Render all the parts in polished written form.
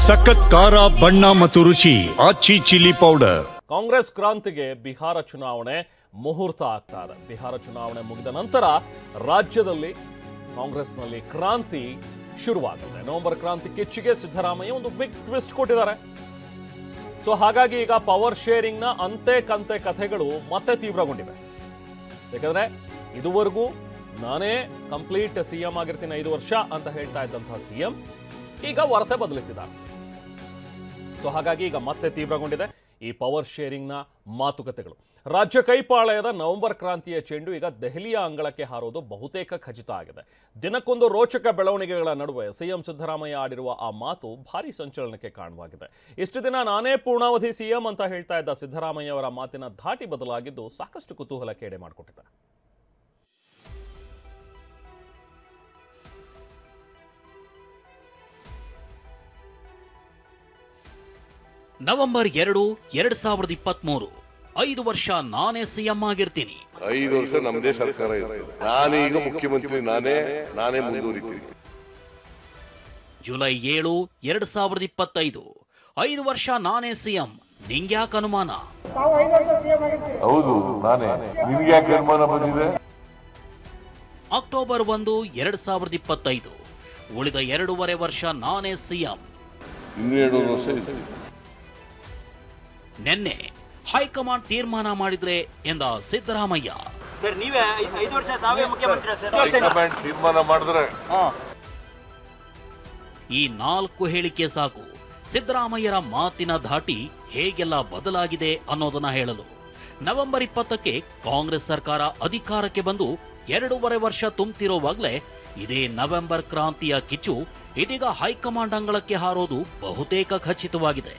ಸಖತ್ ಖಾರ ಬಣ್ಣ ಮತ್ತು ರುಚಿ ಆಚಿ ಚಿಲ್ಲಿ ಪೌಡರ್. ಕಾಂಗ್ರೆಸ್ ಕ್ರಾಂತಿಗೆ ಬಿಹಾರ ಚುನಾವಣೆ ಮುಹೂರ್ತ ಆಗ್ತಾ ಇದೆ. ಬಿಹಾರ ಚುನಾವಣೆ ಮುಗಿದ ನಂತರ ರಾಜ್ಯದಲ್ಲಿ ಕಾಂಗ್ರೆಸ್ನಲ್ಲಿ ಕ್ರಾಂತಿ ಶುರುವಾಗುತ್ತೆ. ನವೆಂಬರ್ ಕ್ರಾಂತಿ ಕಿಚ್ಚಿಗೆ ಸಿದ್ದರಾಮಯ್ಯ ಒಂದು ಬಿಗ್ ಟ್ವಿಸ್ಟ್ ಕೊಟ್ಟಿದ್ದಾರೆ. ಸೊ ಹಾಗಾಗಿ ಈಗ ಪವರ್ ಶೇರಿಂಗ್ ನ ಅಂತೆ ಕಂತೆ ಕಥೆಗಳು ಮತ್ತೆ ತೀವ್ರಗೊಂಡಿವೆ. ಯಾಕಂದ್ರೆ ಇದುವರೆಗೂ ನಾನೇ ಕಂಪ್ಲೀಟ್ ಸಿಎಂ ಆಗಿರ್ತೀನಿ 5 ವರ್ಷ ಅಂತ ಹೇಳ್ತಾ ಇದ್ದಂತಹ ಸಿಎಂ ಈಗ ವರಸೆ ಬದಲಿಸಿದ್ದಾರೆ. ಸೊ ಹಾಗಾಗಿ ಈಗ ಮತ್ತೆ ತೀವ್ರಗೊಂಡಿದೆ ಈ ಪವರ್ ಶೇರಿಂಗ್ ನ ಮಾತುಕತೆಗಳು. ರಾಜ್ಯ ಕೈಪಾಳಯದ ನವೆಂಬರ್ ಕ್ರಾಂತಿಯ ಚೆಂಡು ಈಗ ದೆಹಲಿಯ ಅಂಗಳಕ್ಕೆ ಹಾರೋದು ಬಹುತೇಕ ಖಚಿತ ಆಗಿದೆ. ದಿನಕ್ಕೊಂದು ರೋಚಕ ಬೆಳವಣಿಗೆಗಳ ನಡುವೆ ಸಿಎಂ ಸಿದ್ದರಾಮಯ್ಯ ಆಡಿರುವ ಆ ಮಾತು ಭಾರಿ ಸಂಚಲನಕ್ಕೆ ಕಾರಣವಾಗಿದೆ. ಇಷ್ಟು ದಿನ ನಾನೇ ಪೂರ್ಣಾವಧಿ ಸಿಎಂ ಅಂತ ಹೇಳ್ತಾ ಇದ್ದ ಸಿದ್ದರಾಮಯ್ಯ ಅವರ ಮಾತಿನ ಧಾಟಿ ಬದಲಾಗಿದ್ದು ಸಾಕಷ್ಟು ಕುತೂಹಲಕ್ಕೆ ಎಡೆ ಮಾಡಿಕೊಟ್ಟಿದೆ. ನವೆಂಬರ್ 2, 2023 5 ವರ್ಷ ನಾನೇ ಸಿಎಂ ಆಗಿರ್ತೀನಿ. 5 ವರ್ಷ ನಮ್ಮದೇ ಸರ್ಕಾರ ಇರ್ತದೆ. ನಾನೀಗ ಮುಖ್ಯಮಂತ್ರಿ ನಾನೇ ಮುಂದುವರಿತೀನಿ. ಜುಲೈ 7, 2025 5 ವರ್ಷ ನಾನೇ ಸಿಎಂ. ನಿಂಗ್ಯಾಕೆ ಅನುಮಾನ? ಹೌದು ನಾನೇ. ನಿನ್ಗ್ಯಾಕೆ ಅನುಮಾನ ಬಂದಿದೆ? ಅಕ್ಟೋಬರ್ 1, 2025 ಉಳಿದ 2.5 ವರ್ಷ ನಾನೇ ಸಿಎಂ. ಇನ್ನೂ 2 ವರ್ಷ ಇದೆ. ನಿನ್ನೆ ಹೈಕಮಾಂಡ್ ತೀರ್ಮಾನ ಮಾಡಿದ್ರೆ ಎಂದ ಸಿದ್ದರಾಮಯ್ಯ. ಸರ್ ನೀವೇ 5 ವರ್ಷ ತಾವೇ ಮುಖ್ಯಮಂತ್ರಿ ಸರ್. ಹೈಕಮಾಂಡ್ ತೀರ್ಮಾನ ಮಾಡಿದ್ರೆ ಈ 4 ಹೇಳಿಕೆ ಸಾಕು ಸಿದ್ದರಾಮಯ್ಯರ ಮಾತಿನ ಧಾಟಿ ಹೇಗೆಲ್ಲ ಬದಲಾಗಿದೆ ಅನ್ನೋದನ್ನ ಹೇಳಲು. ನವೆಂಬರ್ 20ಕ್ಕೆ ಕಾಂಗ್ರೆಸ್ ಸರ್ಕಾರ ಅಧಿಕಾರಕ್ಕೆ ಬಂದು 2.5 ವರ್ಷ ತುಂಬುತ್ತಿರುವಾಗಲೇ ಇದೇ ನವೆಂಬರ್ ಕ್ರಾಂತಿಯ ಕಿಚ್ಚು ಇದೀಗ ಹೈಕಮಾಂಡ್ ಅಂಗಳಕ್ಕೆ ಹಾರೋದು ಬಹುತೇಕ ಖಚಿತವಾಗಿದೆ.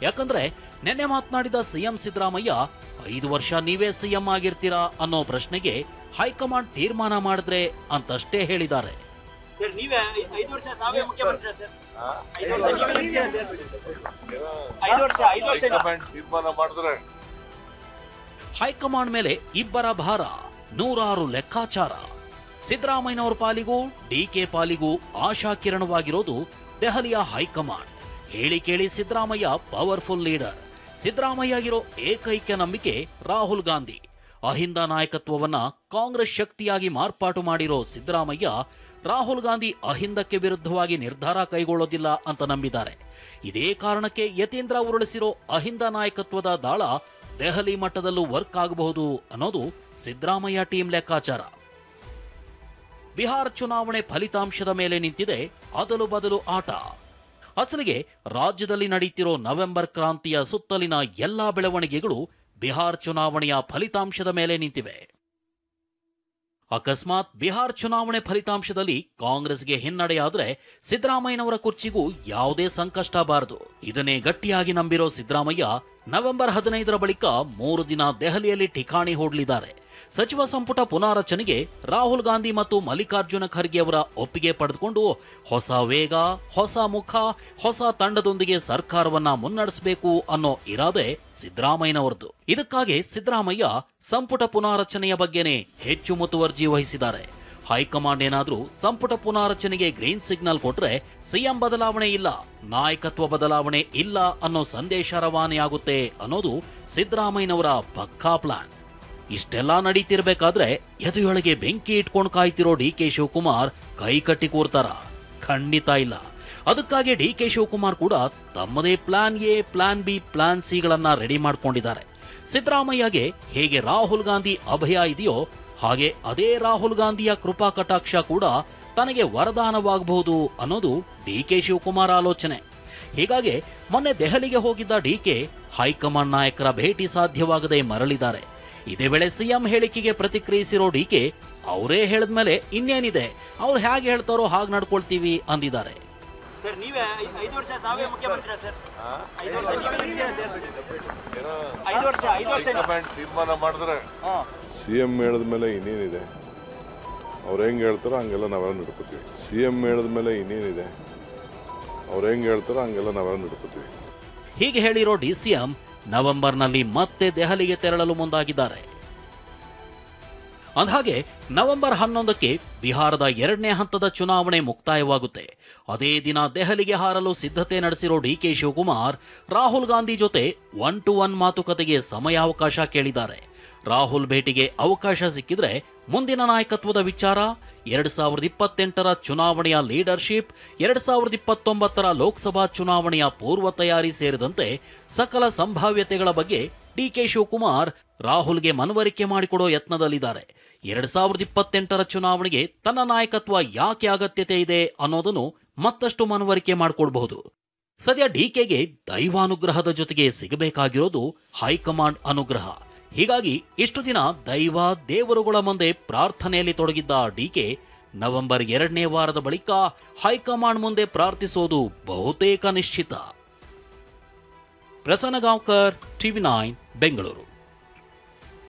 ಯಾಕಂದ್ರೆ ನಿನ್ನೆ ಮಾತನಾಡಿದ ಸಿಎಂ ಸಿದ್ದರಾಮಯ್ಯ 5 ವರ್ಷ ನೀವೇ ಸಿಎಂ ಆಗಿರ್ತೀರಾ ಅನ್ನೋ ಪ್ರಶ್ನೆಗೆ ಹೈಕಮಾಂಡ್ ತೀರ್ಮಾನ ಮಾಡಿದ್ರೆ ಅಂತಷ್ಟೇ ಹೇಳಿದ್ದಾರೆ. ಸರ್ ನೀವೇ 5 ವರ್ಷ ತಾವೇ ಮುಖ್ಯಮಂತ್ರಿ ಸರ್. 5 ವರ್ಷ ನೀವೇ ಇರ್ತೀರಾ ಸರ್. 5 ವರ್ಷ ಹೈಕಮಾಂಡ್ ತೀರ್ಮಾನ ಮಾಡಿದ್ರೆ ಹೈಕಮಾಂಡ್ ಮೇಲೆ ಇಬ್ಬರ ಭಾರ, 106 ಲೆಕ್ಕಾಚಾರ. ಸಿದ್ದರಾಮಯ್ಯನವರ ಪಾಲಿಗೂ ಡಿಕೆ ಪಾಲಿಗೂ ಆಶಾ ಕಿರಣವಾಗಿರೋದು ದೆಹಲಿಯ ಹೈಕಮಾಂಡ್. ಹೇಳಿ ಕೇಳಿ ಸಿದ್ದರಾಮಯ್ಯ ಪವರ್ಫುಲ್ ಲೀಡರ್. ಸಿದ್ದರಾಮಯ್ಯ ಆಗಿರೋ ಏಕೈಕ ನಂಬಿಕೆ ರಾಹುಲ್ ಗಾಂಧಿ. ಅಹಿಂದ ನಾಯಕತ್ವವನ್ನ ಕಾಂಗ್ರೆಸ್ ಶಕ್ತಿಯಾಗಿ ಮಾರ್ಪಾಟು ಮಾಡಿರೋ ಸಿದ್ದರಾಮಯ್ಯ ರಾಹುಲ್ ಗಾಂಧಿ ಅಹಿಂದಕ್ಕೆ ವಿರುದ್ಧವಾಗಿ ನಿರ್ಧಾರ ಕೈಗೊಳ್ಳೋದಿಲ್ಲ ಅಂತ ನಂಬಿದ್ದಾರೆ. ಇದೇ ಕಾರಣಕ್ಕೆ ಯತೀಂದ್ರ ಉರುಳಿಸಿರೋ ಅಹಿಂದ ನಾಯಕತ್ವದ ದಾಳ ದೆಹಲಿ ಮಟ್ಟದಲ್ಲೂ ವರ್ಕ್ ಆಗಬಹುದು ಅನ್ನೋದು ಸಿದ್ದರಾಮಯ್ಯ ಟೀಮ್ ಲೆಕ್ಕಾಚಾರ. ಬಿಹಾರ ಚುನಾವಣೆ ಫಲಿತಾಂಶದ ಮೇಲೆ ನಿಂತಿದೆ ಅದಲು ಬದಲು ಆಟ. ಅಸಲಿಗೆ ರಾಜ್ಯದಲ್ಲಿ ನಡೆಯುತ್ತಿರೋ ನವೆಂಬರ್ ಕ್ರಾಂತಿಯ ಸುತ್ತಲಿನ ಎಲ್ಲಾ ಬೆಳವಣಿಗೆಗಳು ಬಿಹಾರ ಚುನಾವಣೆಯ ಫಲಿತಾಂಶದ ಮೇಲೆ ನಿಂತಿವೆ. ಅಕಸ್ಮಾತ್ ಬಿಹಾರ ಚುನಾವಣೆ ಫಲಿತಾಂಶದಲ್ಲಿ ಕಾಂಗ್ರೆಸ್ಗೆ ಹಿನ್ನಡೆಯಾದ್ರೆ ಸಿದ್ದರಾಮಯ್ಯನವರ ಕುರ್ಚಿಗೂ ಯಾವುದೇ ಸಂಕಷ್ಟ ಬಾರದು. ಇದನ್ನೇ ಗಟ್ಟಿಯಾಗಿ ನಂಬಿರೋ ಸಿದ್ದರಾಮಯ್ಯ ನವೆಂಬರ್ 15ರ ಬಳಿಕ 3 ದಿನ ದೆಹಲಿಯಲ್ಲಿ ಠಿಕಾಣಿ ಹೂಡಲಿದ್ದಾರೆ. ಸಚಿವ ಸಂಪುಟ ಪುನಾರಚನೆಗೆ ರಾಹುಲ್ ಗಾಂಧಿ ಮತ್ತು ಮಲ್ಲಿಕಾರ್ಜುನ ಖರ್ಗೆ ಅವರ ಒಪ್ಪಿಗೆ ಪಡೆದುಕೊಂಡು ಹೊಸ ವೇಗ, ಹೊಸ ಮುಖ, ಹೊಸ ತಂಡದೊಂದಿಗೆ ಸರ್ಕಾರವನ್ನ ಮುನ್ನಡೆಸಬೇಕು ಅನ್ನೋ ಇರಾದೆ ಸಿದ್ದರಾಮಯ್ಯನವರದು. ಇದಕ್ಕಾಗಿ ಸಿದ್ದರಾಮಯ್ಯ ಸಂಪುಟ ಪುನಾರಚನೆಯ ಬಗ್ಗೆನೇ ಹೆಚ್ಚು ಮುತುವರ್ಜಿ ವಹಿಸಿದ್ದಾರೆ. ಹೈಕಮಾಂಡ್ ಏನಾದ್ರೂ ಸಂಪುಟ ಪುನಾರಚನೆಗೆ ಗ್ರೀನ್ ಸಿಗ್ನಲ್ ಕೊಟ್ರೆ ಸಿಎಂ ಬದಲಾವಣೆ ಇಲ್ಲ, ನಾಯಕತ್ವ ಬದಲಾವಣೆ ಇಲ್ಲ ಅನ್ನೋ ಸಂದೇಶ ರವಾನೆಯಾಗುತ್ತೆ ಅನ್ನೋದು ಸಿದ್ದರಾಮಯ್ಯನವರ ಪಕ್ಕಾ ಪ್ಲಾನ್. ಇಷ್ಟೆಲ್ಲ ನಡೀತಿರ್ಬೇಕಾದ್ರೆ ಎದೆಯೊಳಗೆ ಬೆಂಕಿ ಇಟ್ಕೊಂಡು ಕಾಯ್ತಿರೋ ಡಿಕೆ ಶಿವಕುಮಾರ್ ಕೈ ಕಟ್ಟಿ ಕೂರ್ತಾರ? ಖಂಡಿತ ಇಲ್ಲ. ಅದಕ್ಕಾಗಿ ಡಿಕೆ ಶಿವಕುಮಾರ್ ಕೂಡ ತಮ್ಮದೇ plan A, plan B, plan C ಗಳನ್ನ ರೆಡಿ ಮಾಡ್ಕೊಂಡಿದ್ದಾರೆ. ಸಿದ್ದರಾಮಯ್ಯಗೆ ಹೇಗೆ ರಾಹುಲ್ ಗಾಂಧಿ ಅಭಯ ಇದೆಯೋ ಹಾಗೆ ಅದೇ ರಾಹುಲ್ ಗಾಂಧಿಯ ಕೃಪಾ ಕಟಾಕ್ಷ ಕೂಡ ತನಗೆ ವರದಾನವಾಗಬಹುದು ಅನ್ನೋದು ಡಿಕೆ ಶಿವಕುಮಾರ್ ಆಲೋಚನೆ. ಹೀಗಾಗಿ ಮೊನ್ನೆ ದೆಹಲಿಗೆ ಹೋಗಿದ್ದ ಡಿಕೆ ಹೈಕಮಾಂಡ್ ನಾಯಕರ ಭೇಟಿ ಸಾಧ್ಯವಾಗದೆ ಮರಳಿದ್ದಾರೆ. ಇದೇ ವೇಳೆ ಸಿಎಂ ಹೇಳಿಕೆಗೆ ಪ್ರತಿಕ್ರಿಯಿಸಿರೋ ಡಿಕೆ ಅವರೇ ಹೇಳಿದ್ಮೇಲೆ ಇನ್ನೇನಿದೆ, ಅವ್ರು ಹೇಗೆ ಹೇಳ್ತಾರೋ ಹಾಗೆ ನಡ್ಕೊಳ್ತೀವಿ ಅಂದಿದ್ದಾರೆ. ಸರ್ ನೀವೇ 5 ವರ್ಷ ತಾವೇ ಮುಖ್ಯಮಂತ್ರಿ ಸರ್. 5 ವರ್ಷ ನೀವೇ ಇರ್ತೀರಾ ಸರ್. 5 ವರ್ಷ ಹೈಕಮಾಂಡ್ ತೀರ್ಮಾನ ಮಾಡಿದ್ರೆ ಸಿಎಂ ಹೇಳಿದ್ಮೇಲೆ ಇನ್ನೇನಿದೆ, ಅವ್ರು ಹೆಂಗೆ ಹೇಳ್ತಾರೋ ಹಂಗೆಲ್ಲ ನಾವೆಲ್ಲ ನಡ್ಕೋತೀವಿ. ಸಿಎಂ ಹೇಳಿದ್ಮೇಲೆ ಇನ್ನೇನಿದೆ, ಅವ್ರು ಹೆಂಗೆ ಹೇಳ್ತಾರೋ ಹಂಗೆಲ್ಲ ನಾವೆಲ್ಲ ನಡ್ಕೋತೀವಿ. ಹೀಗೆ ಹೇಳಿರೋ ಡಿಸಿಎಂ ನವೆಂಬರ್ನಲ್ಲಿ ಮತ್ತೆ ದೆಹಲಿಗೆ ತೆರಳಲು ಮುಂದಾಗಿದ್ದಾರೆ. ಅಂದಹಾಗೆ ನವೆಂಬರ್ 11ಕ್ಕೆ ಬಿಹಾರದ 2ನೇ ಹಂತದ ಚುನಾವಣೆ ಮುಕ್ತಾಯವಾಗುತ್ತೆ. ಅದೇ ದಿನ ದೆಹಲಿಗೆ ಹಾರಲು ಸಿದ್ಧತೆ ನಡೆಸಿರೋ ಡಿಕೆ ಶಿವಕುಮಾರ್ ರಾಹುಲ್ ಗಾಂಧಿ ಜೊತೆ 1-to-1 ಮಾತುಕತೆಗೆ ಸಮಯಾವಕಾಶ ಕೇಳಿದ್ದಾರೆ. ರಾಹುಲ್ ಭೇಟಿಗೆ ಅವಕಾಶ ಸಿಕ್ಕಿದ್ರೆ ಮುಂದಿನ ನಾಯಕತ್ವದ ವಿಚಾರ, 2028ರ ಚುನಾವಣೆಯ ಲೀಡರ್ಶಿಪ್, 2029ರ ಲೋಕಸಭಾ ಚುನಾವಣೆಯ ಪೂರ್ವ ತಯಾರಿ ಸೇರಿದಂತೆ ಸಕಲ ಸಂಭಾವ್ಯತೆಗಳ ಬಗ್ಗೆ ಡಿಕೆ ಶಿವಕುಮಾರ್ ರಾಹುಲ್ಗೆ ಮನವರಿಕೆ ಮಾಡಿಕೊಡೋ ಯತ್ನದಲ್ಲಿದ್ದಾರೆ. 2028ರ ಚುನಾವಣೆಗೆ ತನ್ನ ನಾಯಕತ್ವ ಯಾಕೆ ಅಗತ್ಯತೆ ಇದೆ ಅನ್ನೋದನ್ನು ಮತ್ತಷ್ಟು ಮನವರಿಕೆ ಮಾಡಿಕೊಡಬಹುದು. ಸದ್ಯ ಡಿಕೆಗೆ ದೈವಾನುಗ್ರಹದ ಜೊತೆಗೆ ಸಿಗಬೇಕಾಗಿರೋದು ಹೈಕಮಾಂಡ್ ಅನುಗ್ರಹ. ಹೀಗಾಗಿ ಇಷ್ಟು ದಿನ ದೈವ ದೇವರುಗಳ ಮುಂದೆ ಪ್ರಾರ್ಥನೆಯಲ್ಲಿ ತೊಡಗಿದ್ದ ಡಿಕೆ ನವೆಂಬರ್ 2ನೇ ವಾರದ ಬಳಿಕ ಹೈಕಮಾಂಡ್ ಮುಂದೆ ಪ್ರಾರ್ಥಿಸೋದು ಬಹುತೇಕ ನಿಶ್ಚಿತ. ಪ್ರಸನ್ನ ಗಾಂವ್ಕರ್, TV9 ಬೆಂಗಳೂರು.